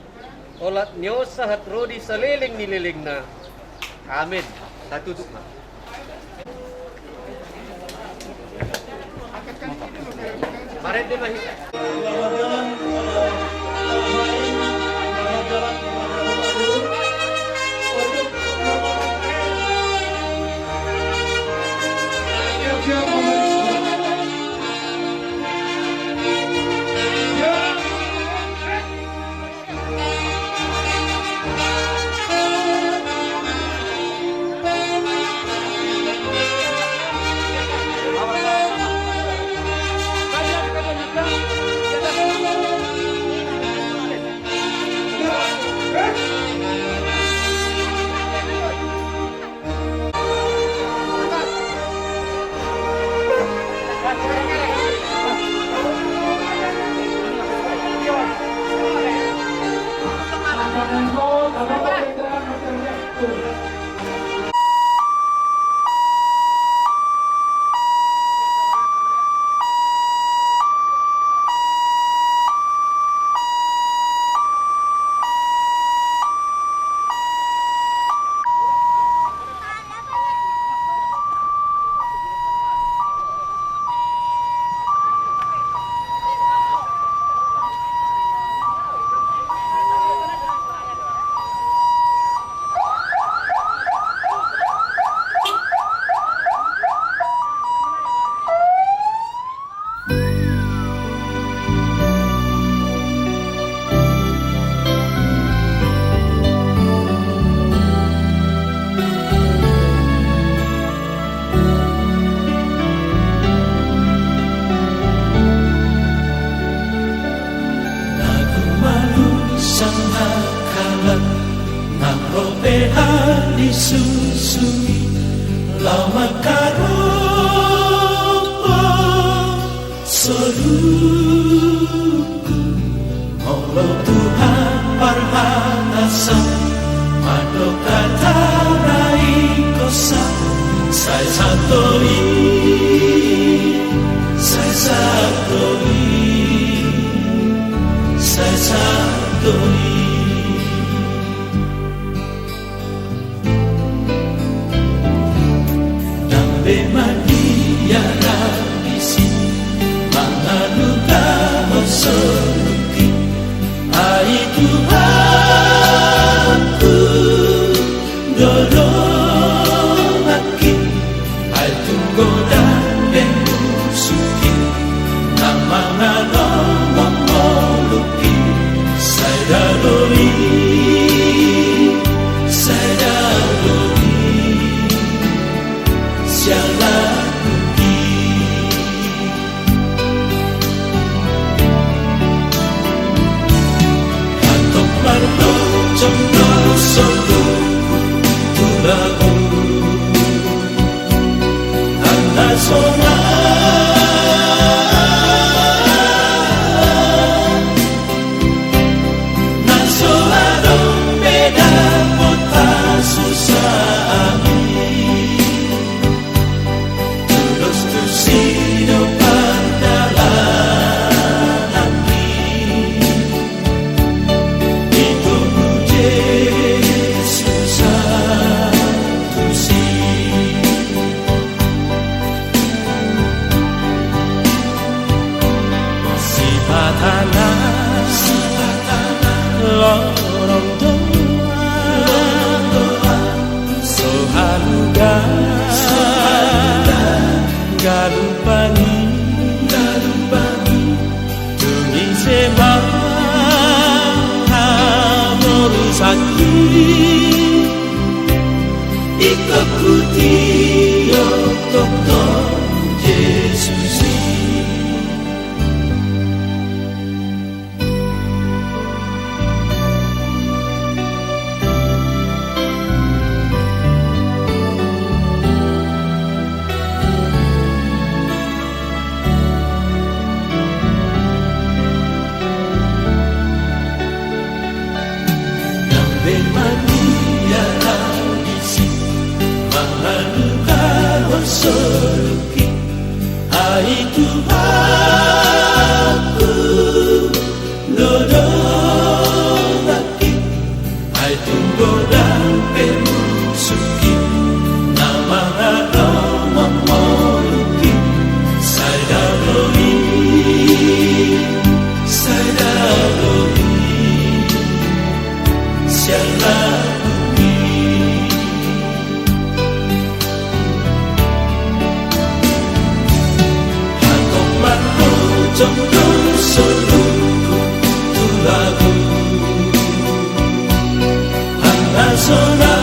olat nyo sahat rodi saliling nililing na. Amin. Satutup na. Mari mahita. Susumi lama karopo soduku Allah Tuhan parhanasa mado kata rai kosa saya satoi Maria Rabisi Mangaluka Osoruki Ai Tuhanku Dorongaki Ai Tunggoda Bemusuki Nama ngalomong moluki Saidadori sakit ikuti dokter Yesus. Soluki hai Tuhanku dodolaki hai tunggoda pemusuki nama romoluki saidaloi siapa Jomdong soluku tulagu Anasona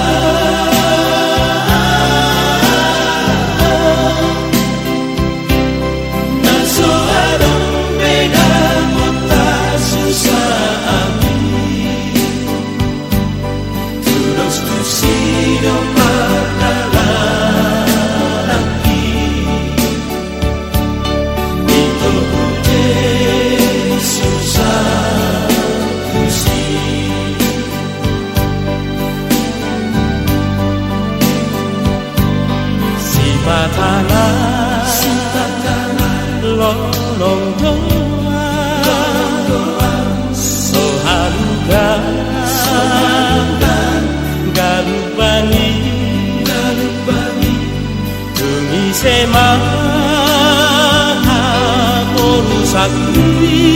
Naso adong beda mota susah ami Tulos tusido padalalaki Itu Sipatana lolong doa sohalugan galubani demi semaha porusakri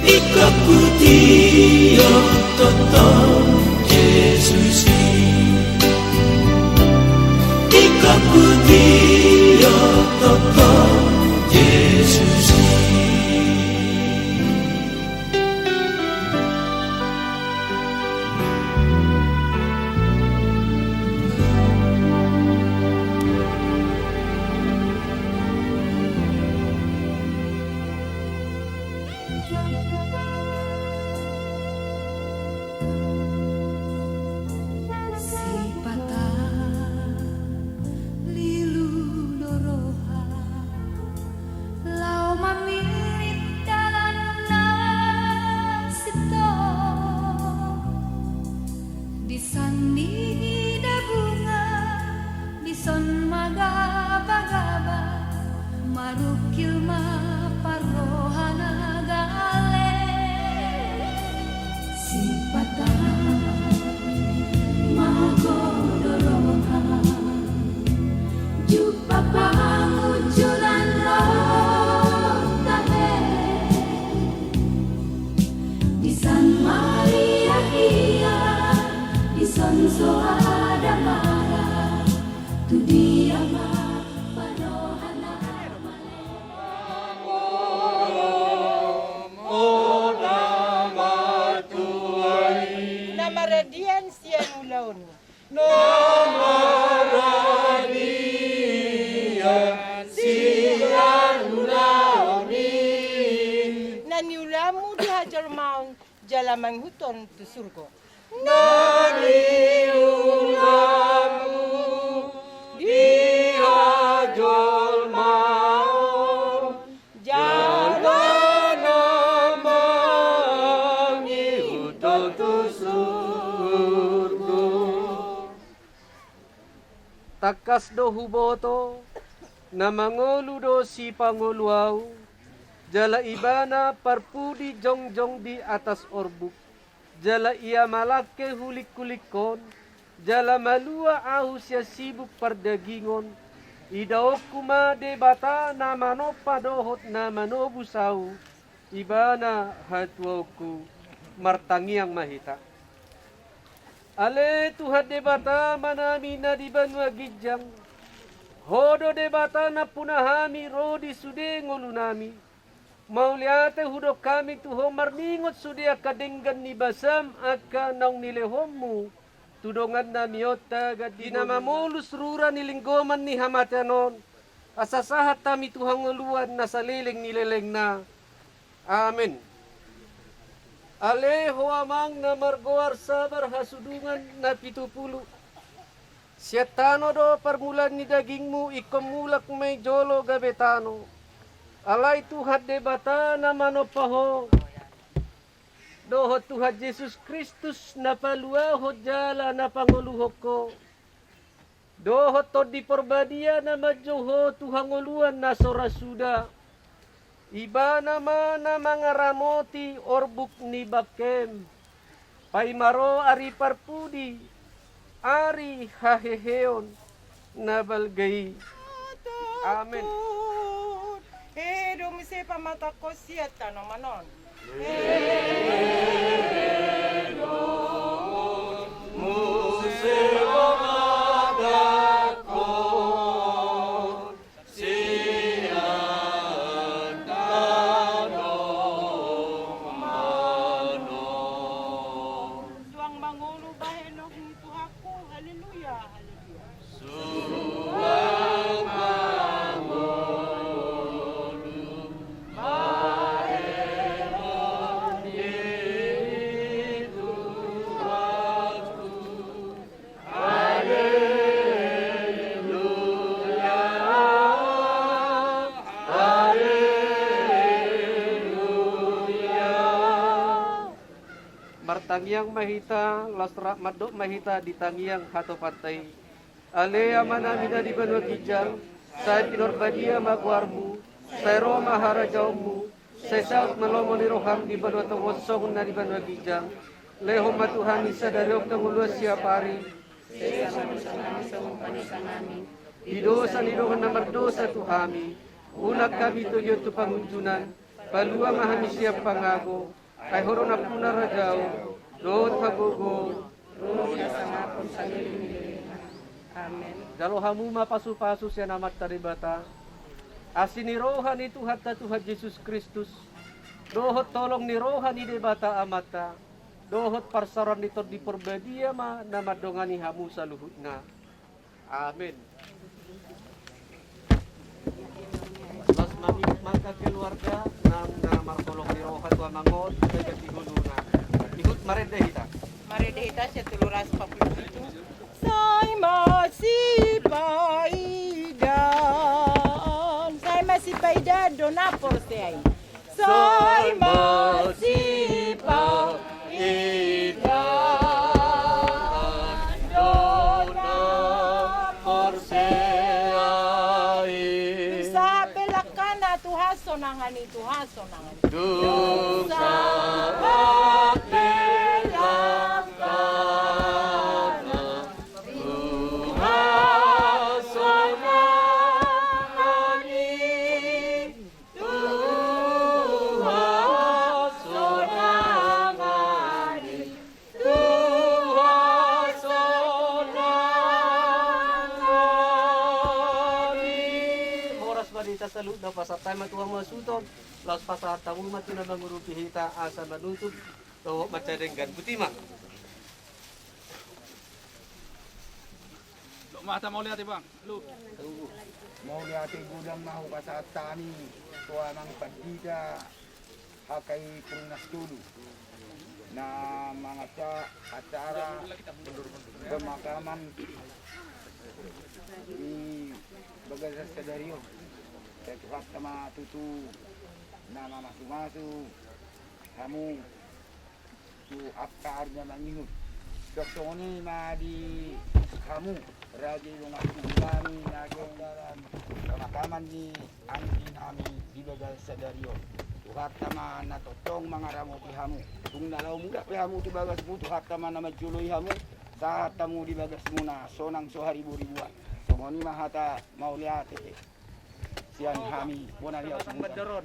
ikuti toto Yesus. Ikuti toto Yesus. Jalamang huton tu surga. Nani ulamu dia jolmau jalan amangi huton tu surga. Takas do huboto na mangolu do si pangoluau jala ibana parpudi jongjong di atas orbuk jala ia malake hulik-kulikon jala malua ahusya sibuk pardagingon idaokuma debata na mano padohot na mano busau ibana hatuoku martangiang mahita ale Tuhan debata manami na di banua gijang hodo debata na punahami rodi sude ngolunami Mauliate hudok kami tuho marningot sudia kadenggan ni basam aka naung nilehommu. Tudongan na miyota gadina mamulus rura nilinggoman ni hamatanon. Asasahat tami tuhang nguluan na saliling nileleng na. Amen. Aleho amang na margoar sabar hasudungan na 70. Siatano do permulan ni dagingmu ikomulak may jolo gabetano. Alay Tuhan debata na manopaho. Dohot Tuhan Yesus Kristus na paluaho jala na panguluhok ko. Dohot to di porbadia na majoho Tuhan nguluan na sorasuda. Iba naman na mga ramoti orbuk ni bakem. Paimaro ari parpudi. Ari haheheon na balgay. Amen. Dong se pamata ko siya no manon. Tuang mangulu bahe no Tuhanku. Haleluya. Martangiang mahita, lasra madok mahita di tangiang hato patay. Alea manamida di banwa kijang, sa pinorbadia magwarmu, sa Roma harajaumu, sa saut malomo ni roham di banwa tawosong na di banwa kijang. Leho matuhani sa dariok ng ulwas siya pari. Didosa ni doon na mardosa tuhami, unak kami tuyo tu panguntunan, palua mahami siya pangago, ay horo na puna rajao, doon hagogo, amen. Dalo hamu mapasu-pasu siya namat taribata, asinirohan ni Tuhan ta Tuhan Yesus Kristus, dohot tolong ni rohan ni debata amata, dohot parsaran nito di perbadia ma na madongani hamu sa luhut na. Amen. Mas maka keluarga nang martolong ni rohan tua mangot kaya tiguluna. Ikut maredehita. Maredehita siya tuluras 47. Say masipaidan. Say masipaidan dona por say. Say masipaidan. Sonangan itu sonangan. Dosa salud na pasatay matuang masuton laos pasahat tamu matu na mangurupi hita asa manutup to macadenggan butima Lo mata mau lihat bang, lu. Mau lihat gudang mahu pasahat tani tua mang pagdita hakai prunas dulu. Na mga acara pemakaman di Bagasas Kadario. Saya tuhat sama tutu nama masu-masu kamu tu akar na mangihut. Doktor ni ma di kamu raja yung kami na dalam pemakaman ni angki nami di Bagasas Kadario. Tuhat sama na totong mga ramo di hamu. Kung nalaw muda pe hamu di bagas mo tuhat sama na majuloy hamu saat tamu di bagas muna sonang so ribu-ribuan. Somoni mahata mau lihat sian kami bona lihat Madaron.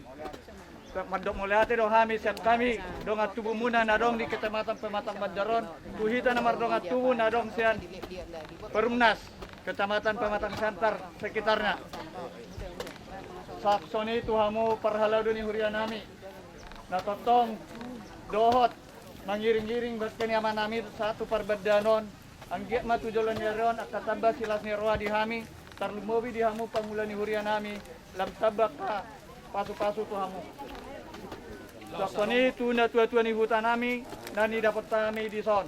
Madok muliati dong kami sian kami dong at tubuh muna na dong di kecamatan Pematang Madaron. Kuhita na mardong at tubuh na dong sian Perumnas kecamatan Pematang Santar sekitarnya. saksoni Tuhamu parhalau duni huria nami. Natotong dohot mangiring-giring berkeniaman nami satu perbadanon. Anggiat matu jalan yaron akatamba silas ni roa di hami. Tarlumobi di hamu pangulani huria nami. Lam tabak ka pasu-pasu Tuhamu. Saksoni tuna tua-tua ni hutan nami. Nani dapat kami di son.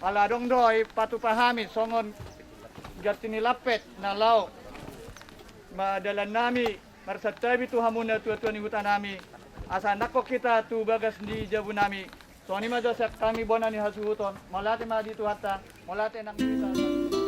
Aladong doy patu pahami songon gatini lapet na lau. Madalan nami marsatabi tu hamuna tua-tua ni hutan nami. Asa nako kita tu bagas di jabu nami. So ni majo sak kami bonani hasuhuton. Malate ma di tu hatta. Malate nak kita.